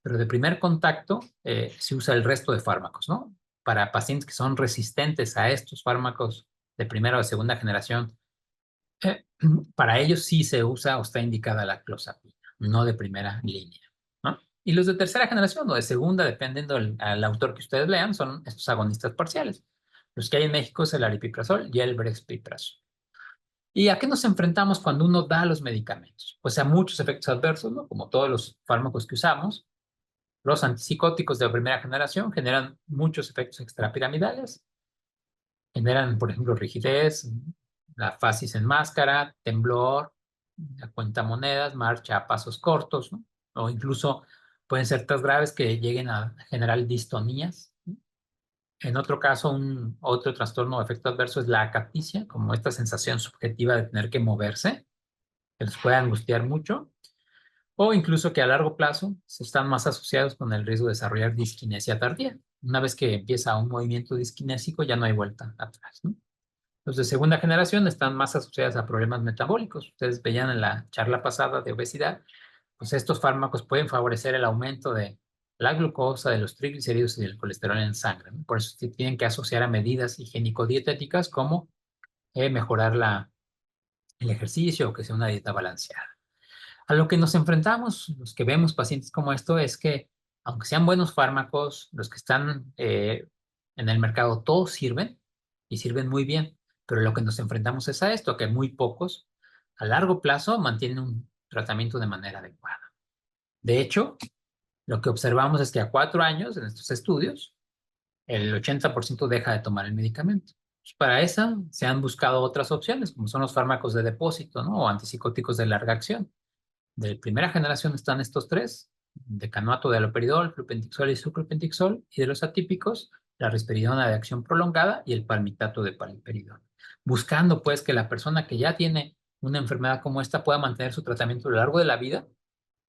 Pero de primer contacto se usa el resto de fármacos, ¿no? Para pacientes que son resistentes a estos fármacos de primera o de segunda generación, eh, para ellos sí se usa o está indicada la clozapina, no de primera línea, ¿no? Y los de tercera generación o de segunda, dependiendo al autor que ustedes lean, son estos agonistas parciales. Los que hay en México es el aripiprazol y el brexpiprazol. ¿Y a qué nos enfrentamos cuando uno da los medicamentos? Pues a muchos efectos adversos, ¿no? Como todos los fármacos que usamos. Los antipsicóticos de primera generación generan muchos efectos extrapiramidales. Generan, por ejemplo, rigidez, la fasis en máscara, temblor, la cuenta monedas, marcha a pasos cortos, ¿no? O incluso pueden ser tan graves que lleguen a generar distonías, ¿no? En otro caso, otro trastorno o efecto adverso es la acaticia, como esta sensación subjetiva de tener que moverse, que les puede angustiar mucho, o incluso que a largo plazo se están más asociados con el riesgo de desarrollar disquinesia tardía. Una vez que empieza un movimiento disquinésico, ya no hay vuelta atrás, ¿no? Los de segunda generación están más asociados a problemas metabólicos. Ustedes veían en la charla pasada de obesidad, pues estos fármacos pueden favorecer el aumento de la glucosa, de los triglicéridos y del colesterol en sangre, ¿no? Por eso se tienen que asociar a medidas higiénico-dietéticas como mejorar el ejercicio o que sea una dieta balanceada. A lo que nos enfrentamos, los que vemos pacientes como esto, es que aunque sean buenos fármacos, los que están en el mercado, todos sirven y sirven muy bien, pero lo que nos enfrentamos es a esto, que muy pocos a largo plazo mantienen un tratamiento de manera adecuada. De hecho, lo que observamos es que a 4 años en estos estudios, el 80% deja de tomar el medicamento. Para eso se han buscado otras opciones, como son los fármacos de depósito, ¿no? O antipsicóticos de larga acción. De primera generación están estos tres: decanoato de haloperidol, flupentixol y sucralpentixol, y de los atípicos, la risperidona de acción prolongada y el palmitato de paliperidol. Buscando pues que la persona que ya tiene una enfermedad como esta pueda mantener su tratamiento a lo largo de la vida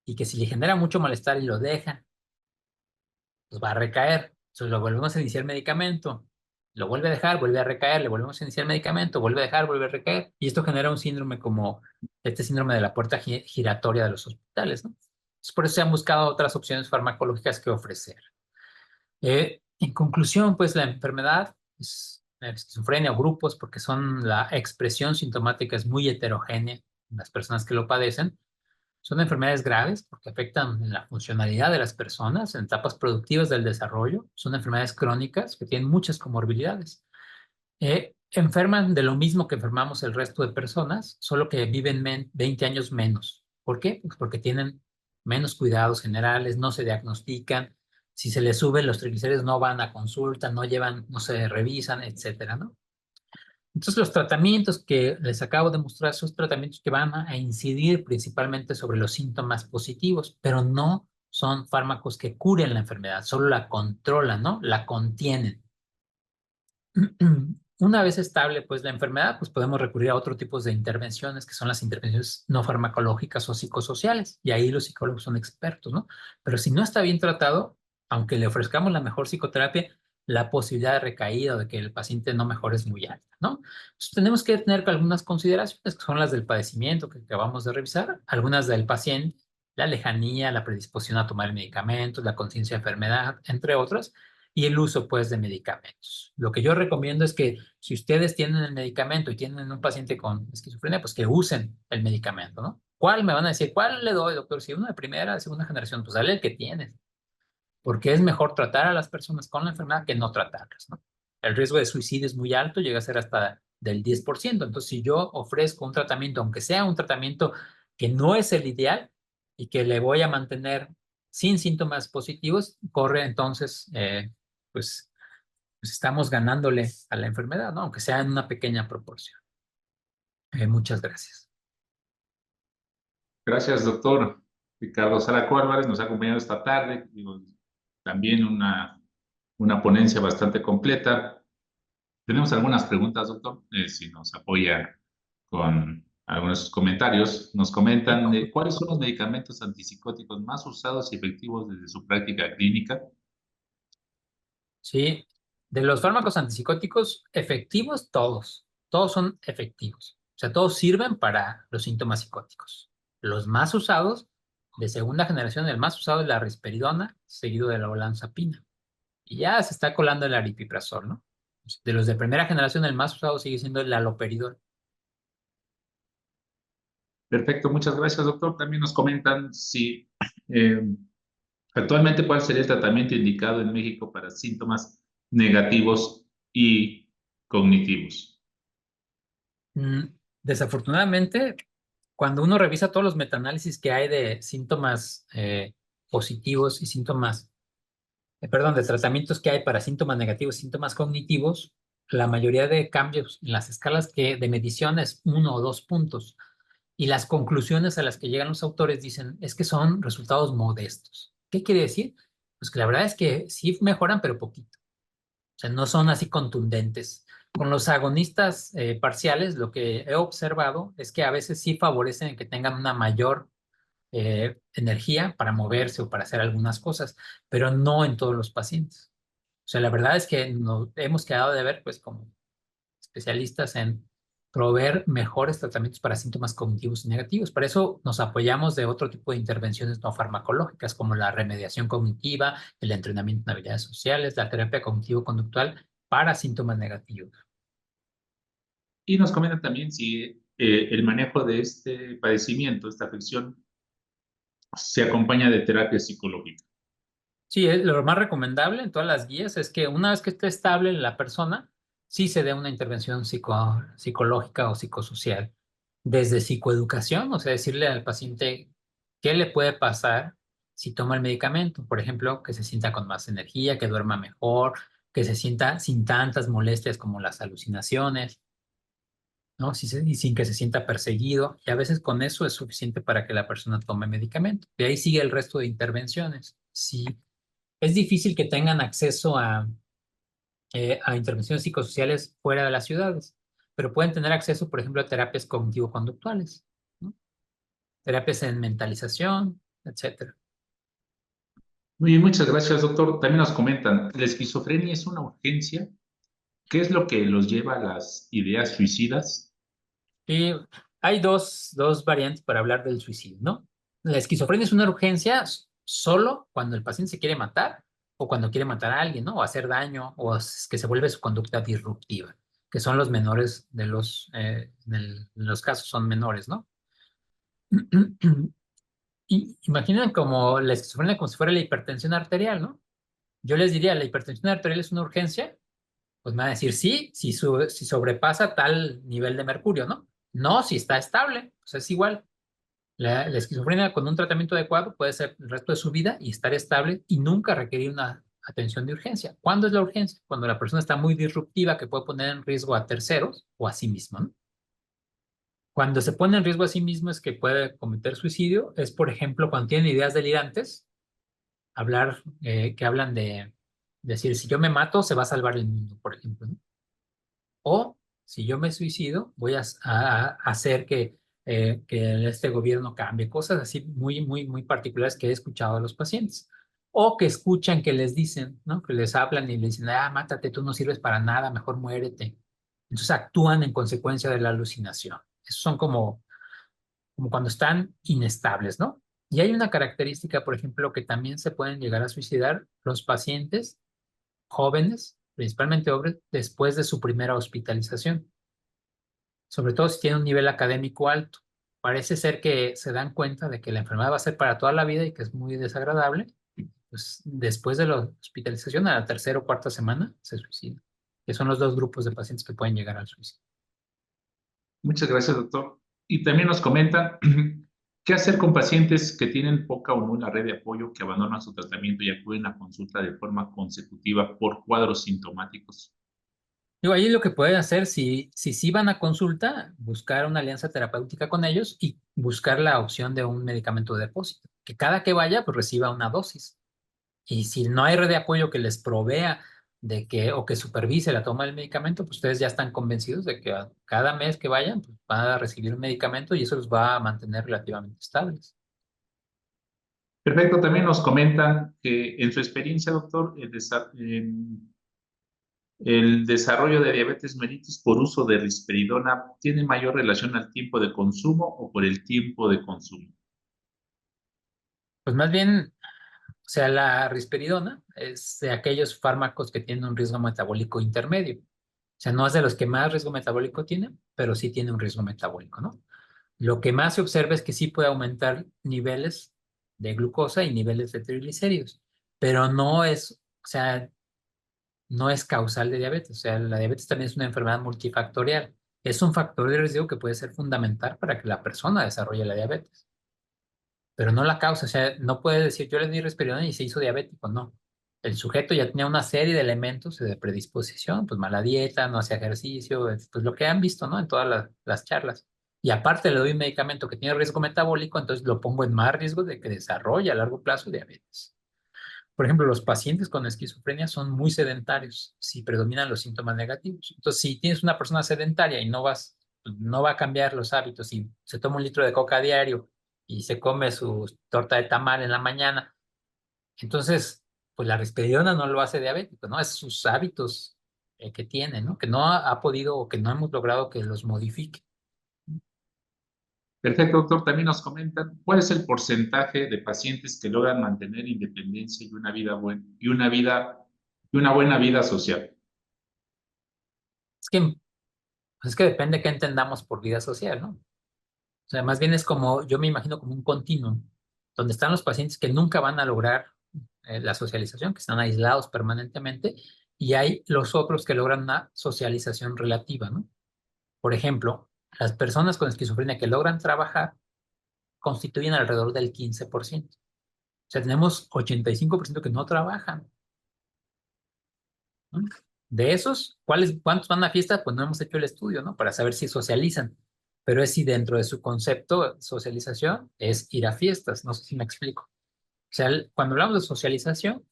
y que si le genera mucho malestar y lo deja, pues va a recaer. Entonces lo volvemos a iniciar medicamento, lo vuelve a dejar, vuelve a recaer, le volvemos a iniciar medicamento, vuelve a dejar, vuelve a recaer. Y esto genera un síndrome como este síndrome de la puerta giratoria de los hospitales, ¿no? Entonces, por eso se han buscado otras opciones farmacológicas que ofrecer. En conclusión, pues la enfermedad es la esquizofrenia o grupos, porque la expresión sintomática es muy heterogénea en las personas que lo padecen. Son enfermedades graves porque afectan la funcionalidad de las personas en etapas productivas del desarrollo. Son enfermedades crónicas que tienen muchas comorbilidades. Enferman de lo mismo que enfermamos el resto de personas, solo que viven 20 años menos. ¿Por qué? Pues porque tienen menos cuidados generales, no se diagnostican, Si se les sube los triglicéridos, no van a consulta, no llevan, no se revisan, etcétera, ¿no? Entonces, los tratamientos que les acabo de mostrar son tratamientos que van a incidir principalmente sobre los síntomas positivos, pero no son fármacos que curen la enfermedad, solo la controlan, ¿no? La contienen. Una vez estable, pues, la enfermedad, pues podemos recurrir a otro tipo de intervenciones, que son las intervenciones no farmacológicas o psicosociales, y ahí los psicólogos son expertos, ¿no? Pero si no está bien tratado, aunque le ofrezcamos la mejor psicoterapia, la posibilidad de recaída o de que el paciente no mejore es muy alta, ¿no? Entonces, tenemos que tener algunas consideraciones, que son las del padecimiento que acabamos de revisar, algunas del paciente, la lejanía, la predisposición a tomar medicamentos, la conciencia de enfermedad, entre otras, y el uso, pues, de medicamentos. Lo que yo recomiendo es que si ustedes tienen el medicamento y tienen un paciente con esquizofrenia, pues que usen el medicamento, ¿no? ¿Cuál? Me van a decir, ¿cuál le doy, doctor? Si uno de primera, de segunda generación, pues dale el que tienes, porque es mejor tratar a las personas con la enfermedad que no tratarlas, ¿no? El riesgo de suicidio es muy alto, llega a ser hasta del 10%. Entonces, si yo ofrezco un tratamiento, aunque sea un tratamiento que no es el ideal y que le voy a mantener sin síntomas positivos, corre entonces, pues, pues estamos ganándole a la enfermedad, ¿no? Aunque sea en una pequeña proporción. Muchas gracias. Gracias, doctor Ricardo Zaraco Álvarez, nos ha acompañado esta tarde. Digo, también una ponencia bastante completa. Tenemos algunas preguntas, doctor, si nos apoya con algunos de sus comentarios. Nos Sí, comentan cuáles son los medicamentos antipsicóticos más usados y efectivos desde su práctica clínica. sí. De los fármacos antipsicóticos efectivos, todos son efectivos. O sea, todos sirven para los síntomas psicóticos. Los más usados, de segunda generación, el más usado es la risperidona, seguido de la olanzapina. Y ya se está colando el aripiprazol, ¿no? De los de primera generación, el más usado sigue siendo el haloperidol. Perfecto, muchas gracias, doctor. También nos comentan si eh, actualmente cuál sería el tratamiento indicado en México para síntomas negativos y cognitivos. Mm, Desafortunadamente, cuando uno revisa todos los metaanálisis que hay de síntomas positivos y síntomas, perdón, de tratamientos que hay para síntomas negativos y síntomas cognitivos, la mayoría de cambios en las escalas de medición es 1 o 2 puntos. Y las conclusiones a las que llegan los autores dicen es que son resultados modestos. ¿Qué quiere decir? Pues que la verdad es que sí mejoran, pero poquito. O sea, no son así contundentes. Con los agonistas parciales, lo que he observado es que a veces sí favorecen que tengan una mayor energía para moverse o para hacer algunas cosas, pero no en todos los pacientes. O sea, la verdad es que nos hemos quedado de ver, pues, como especialistas en proveer mejores tratamientos para síntomas cognitivos y negativos. Para eso nos apoyamos de otro tipo de intervenciones no farmacológicas, como la remediación cognitiva, el entrenamiento en habilidades sociales, la terapia cognitivo-conductual para síntomas negativos. Y nos comentan también si el manejo de este padecimiento, esta afección, se acompaña de terapia psicológica. Sí, lo más recomendable en todas las guías es que una vez que esté estable la persona, sí se dé una intervención psicológica o psicosocial. Desde psicoeducación, o sea, decirle al paciente qué le puede pasar si toma el medicamento. Por ejemplo, que se sienta con más energía, que duerma mejor, que se sienta sin tantas molestias como las alucinaciones, ¿no? Y sin que se sienta perseguido. Y a veces con eso es suficiente para que la persona tome medicamento. De ahí sigue el resto de intervenciones. Sí, es difícil que tengan acceso a intervenciones psicosociales fuera de las ciudades, pero pueden tener acceso, por ejemplo, a terapias cognitivo-conductuales, ¿no? Terapias en mentalización, etcétera. Muy bien, muchas gracias, doctor. También nos comentan, ¿la esquizofrenia es una urgencia? ¿Qué es lo que los lleva a las ideas suicidas? Y hay dos variantes para hablar del suicidio, ¿no? La esquizofrenia es una urgencia solo cuando el paciente se quiere matar o cuando quiere matar a alguien, ¿no? O hacer daño o es que se vuelve su conducta disruptiva, que son los menores de en los casos son menores, ¿no? Y imaginen como la esquizofrenia como si fuera la hipertensión arterial, ¿no? Yo les diría, ¿la hipertensión arterial es una urgencia? Pues me van a decir sí, si sobrepasa tal nivel de mercurio, ¿no? No, si está estable, pues es igual. La esquizofrenia con un tratamiento adecuado puede ser el resto de su vida y estar estable y nunca requerir una atención de urgencia. ¿Cuándo es la urgencia? Cuando la persona está muy disruptiva que puede poner en riesgo a terceros o a sí misma, ¿no? Cuando se pone en riesgo a sí mismo es que puede cometer suicidio, es por ejemplo cuando tienen ideas delirantes, que hablan de decir, si yo me mato, se va a salvar el mundo, por ejemplo, ¿no? O si yo me suicido, voy a hacer que este gobierno cambie, cosas así muy, muy, muy particulares que he escuchado a los pacientes. O que escuchan que les dicen, ¿no? Que les hablan y les dicen, ah, mátate, tú no sirves para nada, mejor muérete. Entonces actúan en consecuencia de la alucinación. Esos son como cuando están inestables, ¿no? Y hay una característica, por ejemplo, que también se pueden llegar a suicidar los pacientes jóvenes, principalmente hombres, después de su primera hospitalización, sobre todo si tienen un nivel académico alto. Parece ser que se dan cuenta de que la enfermedad va a ser para toda la vida y que es muy desagradable. Pues después de la hospitalización, a la tercera o cuarta semana, se suicida, que son los dos grupos de pacientes que pueden llegar al suicidio. Muchas gracias, doctor. Y también nos comentan qué hacer con pacientes que tienen poca o nula red de apoyo, que abandonan su tratamiento y acuden a consulta de forma consecutiva por cuadros sintomáticos. Digo, ahí lo que pueden hacer, si sí van a consulta, buscar una alianza terapéutica con ellos y buscar la opción de un medicamento de depósito, que cada que vaya, pues reciba una dosis. Y si no hay red de apoyo que les provea o que supervise la toma del medicamento, pues ustedes ya están convencidos de que cada mes que vayan, pues van a recibir un medicamento y eso los va a mantener relativamente estables. Perfecto, también nos comentan que en su experiencia, doctor, el desarrollo de diabetes mellitus por uso de risperidona tiene mayor relación al tiempo de consumo o por el tiempo de consumo. Pues más bien, o sea, la risperidona es de aquellos fármacos que tienen un riesgo metabólico intermedio. O sea, no es de los que más riesgo metabólico tienen, pero sí tiene un riesgo metabólico, ¿no? Lo que más se observa es que sí puede aumentar niveles de glucosa y niveles de triglicéridos, pero o sea, no es causal de diabetes. O sea, la diabetes también es una enfermedad multifactorial. Es un factor de riesgo que puede ser fundamental para que la persona desarrolle la diabetes, pero no la causa. O sea, no puede decir yo le di risperidona y se hizo diabético, no. El sujeto ya tenía una serie de elementos de predisposición, pues mala dieta, no hacía ejercicio, pues lo que han visto, ¿no? En todas las charlas. Y aparte le doy un medicamento que tiene riesgo metabólico, entonces lo pongo en más riesgo de que desarrolle a largo plazo diabetes. Por ejemplo, los pacientes con esquizofrenia son muy sedentarios si predominan los síntomas negativos. Entonces, si tienes una persona sedentaria y no va a cambiar los hábitos y se toma un litro de coca a diario y se come su torta de tamal en la mañana, entonces, pues la risperidona no lo hace diabético, ¿no? Es sus hábitos que tiene, ¿no? Que no ha podido o que no hemos logrado que los modifique. Perfecto, doctor. También nos comentan cuál es el porcentaje de pacientes que logran mantener independencia y una vida buena y una buena vida social. Es que, pues es que depende qué entendamos por vida social, ¿no? O sea, más bien es como, yo me imagino como un continuum, donde están los pacientes que nunca van a lograr la socialización, que están aislados permanentemente, y hay los otros que logran una socialización relativa, ¿no? Por ejemplo, las personas con esquizofrenia que logran trabajar constituyen alrededor del 15%. O sea, tenemos 85% que no trabajan, ¿no? De esos, cuántos van a fiesta? Pues no hemos hecho el estudio, ¿no? Para saber si socializan. Pero es si dentro de su concepto socialización es ir a fiestas, no sé si me explico. O sea, cuando hablamos de socialización,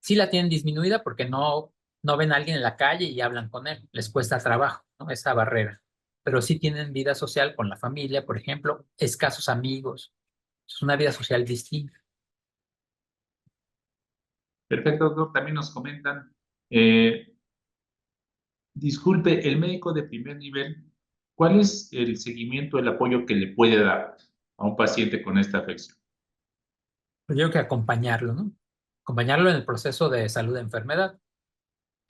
sí la tienen disminuida porque no ven a alguien en la calle y hablan con él, les cuesta trabajo, ¿no? Esa barrera. Pero sí tienen vida social con la familia, por ejemplo, escasos amigos. Es una vida social distinta. Perfecto, doctor. También nos comentan, eh, disculpe, el médico de primer nivel, ¿cuál es el seguimiento, el apoyo que le puede dar a un paciente con esta afección? Yo creo que acompañarlo, ¿no? Acompañarlo en el proceso de salud de enfermedad.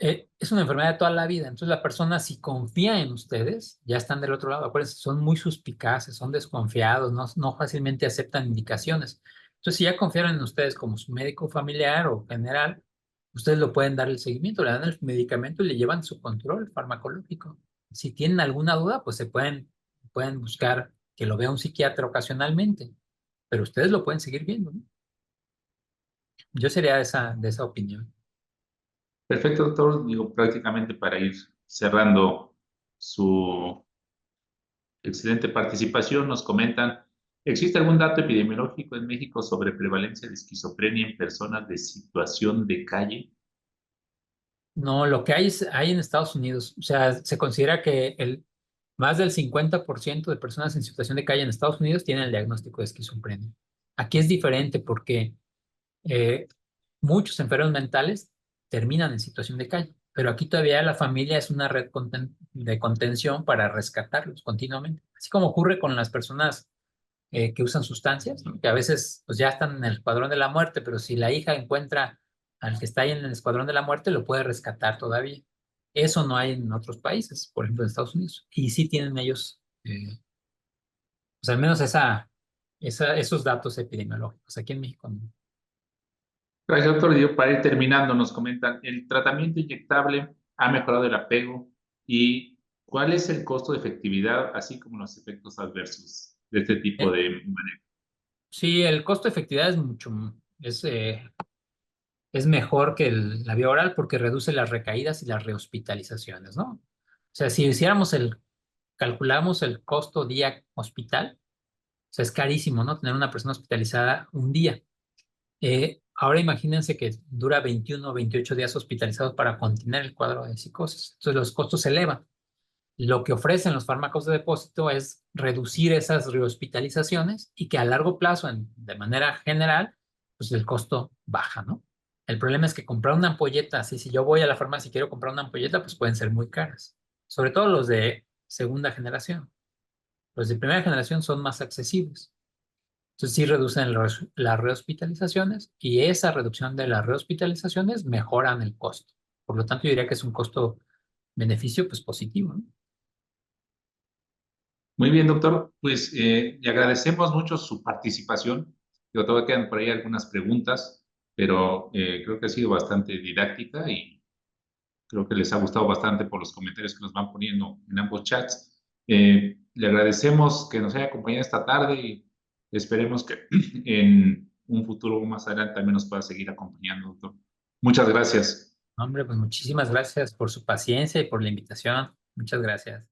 Es una enfermedad de toda la vida, entonces la persona si confía en ustedes, ya están del otro lado. Acuérdense, son muy suspicaces, son desconfiados, no fácilmente aceptan indicaciones. Entonces, si ya confiaron en ustedes como su médico familiar o general, ustedes lo pueden dar el seguimiento, le dan el medicamento y le llevan su control farmacológico. Si tienen alguna duda, pues pueden buscar que lo vea un psiquiatra ocasionalmente, pero ustedes lo pueden seguir viendo, ¿no? Yo sería de esa opinión. Perfecto, doctor. Digo, prácticamente para ir cerrando su excelente participación, nos comentan, ¿existe algún dato epidemiológico en México sobre prevalencia de esquizofrenia en personas de situación de calle? No, lo que hay en Estados Unidos, o sea, se considera que más del 50% de personas en situación de calle en Estados Unidos tienen el diagnóstico de esquizofrenia. Aquí es diferente porque eh, muchos enfermos mentales terminan en situación de calle, pero aquí todavía la familia es una red de contención para rescatarlos continuamente, así como ocurre con las personas que usan sustancias, ¿no? Que a veces pues, ya están en el escuadrón de la muerte, pero si la hija encuentra al que está ahí en el escuadrón de la muerte, lo puede rescatar todavía. Eso no hay en otros países, por ejemplo en Estados Unidos, y sí tienen ellos, pues al menos esos datos epidemiológicos. Aquí en México no. Gracias, doctor. Digo, para ir terminando, nos comentan, ¿el tratamiento inyectable ha mejorado el apego y cuál es el costo de efectividad, así como los efectos adversos de este tipo Eh, de manejo? sí, el costo de efectividad es mejor que la vía oral porque reduce las recaídas y las rehospitalizaciones, ¿no? O sea, si calculamos el costo día hospital, o sea, es carísimo, ¿no? Tener una persona hospitalizada un día. Ahora imagínense que dura 21 o 28 días hospitalizados para contener el cuadro de psicosis. Entonces los costos se elevan. Lo que ofrecen los fármacos de depósito es reducir esas rehospitalizaciones y que a largo plazo, de manera general, pues el costo baja, ¿no? El problema es que comprar una ampolleta, así si yo voy a la farmacia y quiero comprar una ampolleta, pues pueden ser muy caras. Sobre todo los de segunda generación. Los de primera generación son más accesibles. Entonces sí reducen las rehospitalizaciones y esa reducción de las rehospitalizaciones mejoran el costo. Por lo tanto, yo diría que es un costo-beneficio pues positivo, ¿no? Muy bien, doctor. Pues le agradecemos mucho su participación. Yo todavía quedan por ahí algunas preguntas, pero creo que ha sido bastante didáctica y creo que les ha gustado bastante por los comentarios que nos van poniendo en ambos chats. Le agradecemos que nos haya acompañado esta tarde y esperemos que en un futuro más adelante también nos pueda seguir acompañando, doctor. Muchas gracias. Hombre, pues muchísimas gracias por su paciencia y por la invitación. Muchas gracias.